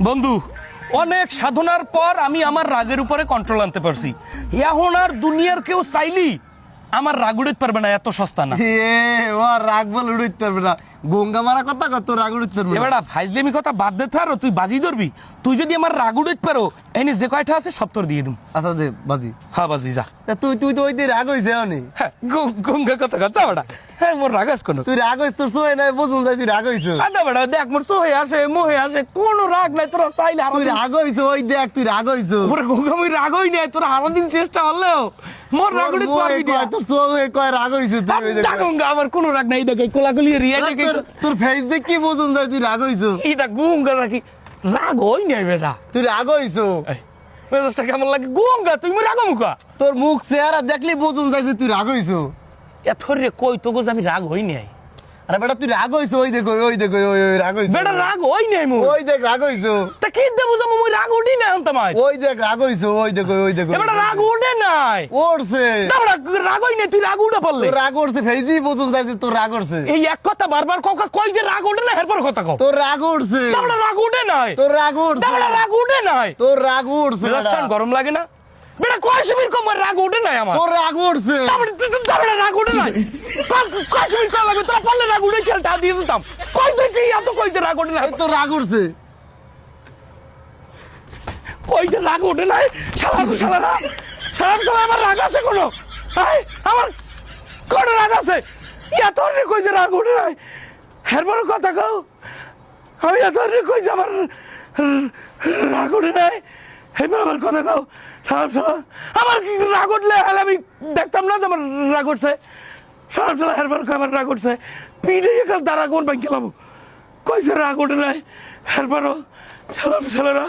বন্ধু, অনেক সাধনার পর আমি আমার রাগের উপরে কন্ট্রোল আনতে পারছি। এখন আর দুনিয়ার কেউ চাইলি আমার রাগ উড়াইতে পারবে না, এত সস্তা না। ও রাগ বলে উড়াইতে পারবে না, গঙ্গা মারা কথা কত রাগ উড়াইতে পারবে না। এবার ফাইজলেমি কথা বাদ দে থার, তুই বাজি ধরবি। তুই যদি আমার রাগ উড়াইতে পারো, এনে যে কয়টা আছে সব তোর দিয়ে দিম। আচ্ছা দে বাজি। হ্যাঁ বাজি যা। তুই তুই তো ওই দিয়ে রাগ হয়েছে অনেক। হ্যাঁ গঙ্গা কথা কথা বেটা। হ্যাঁ মোর রাগ আছে কোনো? তুই রাগ হয়েছ তোর সোয়ে নাই, বুঝুন যাই তুই রাগ হয়েছ। আদা বেটা দেখ, মোর সোহে আসে মোহে আসে, কোনো রাগ নাই। তোরা চাইলে তুই রাগ হয়েছ, ওই দেখ তুই রাগ হয়েছ। ওরে গঙ্গা মুই রাগ হই নাই, তোরা আরো দিন চেষ্টা হলেও মোর রাগ উড়াইতে পারবি না। তোর সোয়ে কয় রাগ হয়েছে তুই। ওই দেখ গঙ্গা আমার কোনো রাগ নাই, দেখে কোলাগুলি রিয়া দেখে তোর ফেস দেখ কি বুঝুন যাই তুই রাগ হয়েছ। এটা গঙ্গা রাখি রাগ হই নাই বেটা। তুই রাগ হয়েছ। মেজাজটা কেমন লাগে গঙ্গা, তুই মোর রাগ মুখা। তোর মুখ চেহারা দেখলি বুঝুন যাই যে তুই রাগ হয়েছ। এত রে কই তো গো আমি রাগ হই নাই। আরে বেটা তুই রাগ হয়েছ, ওই দেখো ওই দেখো ওই ওই রাগ হয়েছ। বেটা রাগ হই নাই মু। ওই দেখ রাগ হয়েছ। তা কি দেবো যে মুই রাগ উঠি না আনতামাই। ওই দেখ রাগ হয়েছ, ওই দেখো ওই দেখো। এবারে রাগ উঠে নাই। ওরছে তারপরে রাগ হই নাই, তুই রাগ উঠে পড়লে। তোর রাগ উঠছে, ফেজি বুঝুন যাই যে তোর রাগ উঠছে। এই এক কথা বারবার কই যে রাগ উঠে না, এরপর কথা কও। তোর রাগ উঠছে। তারপরে রাগ উঠে নাই। তোর রাগ উঠছে। তারপরে রাগ উঠে নাই। তোর রাগ উঠছে বেটা। রাস্তান গরম লাগে না বেটা? কয় শিবির কম রাগ উঠে নাই আমার। তোর রাগ উঠছে। তারপরে রাগ উঠে নাই। কয় শিবির কম লাগে, তোরা পারলে রাগ উঠে খেলটা দিয়ে দিতাম। কই তুই কি এত কই যে রাগ উঠে নাই? এই তোর রাগ উঠছে। কই যে রাগ উঠে নাই? শালা আমার রাগ আছে কোনো? আমার কোনো রাগ আছে? এত রে কই যে রাগ উঠে নাই? এরপর কথা কও। আমি এত রে কই যে আমার রাগ উঠে নাই? এরপর আমার কথা কও। আমার রাগ উঠলে আমি দেখতাম না যে আমার রাগ উঠছে। এরপর আমার রাগ উঠছে, পিঠে এখানে দাঁড়া কোন ব্যাংক খেলাবো। কই যে রাগ উঠে নাই? এরপরও শালারা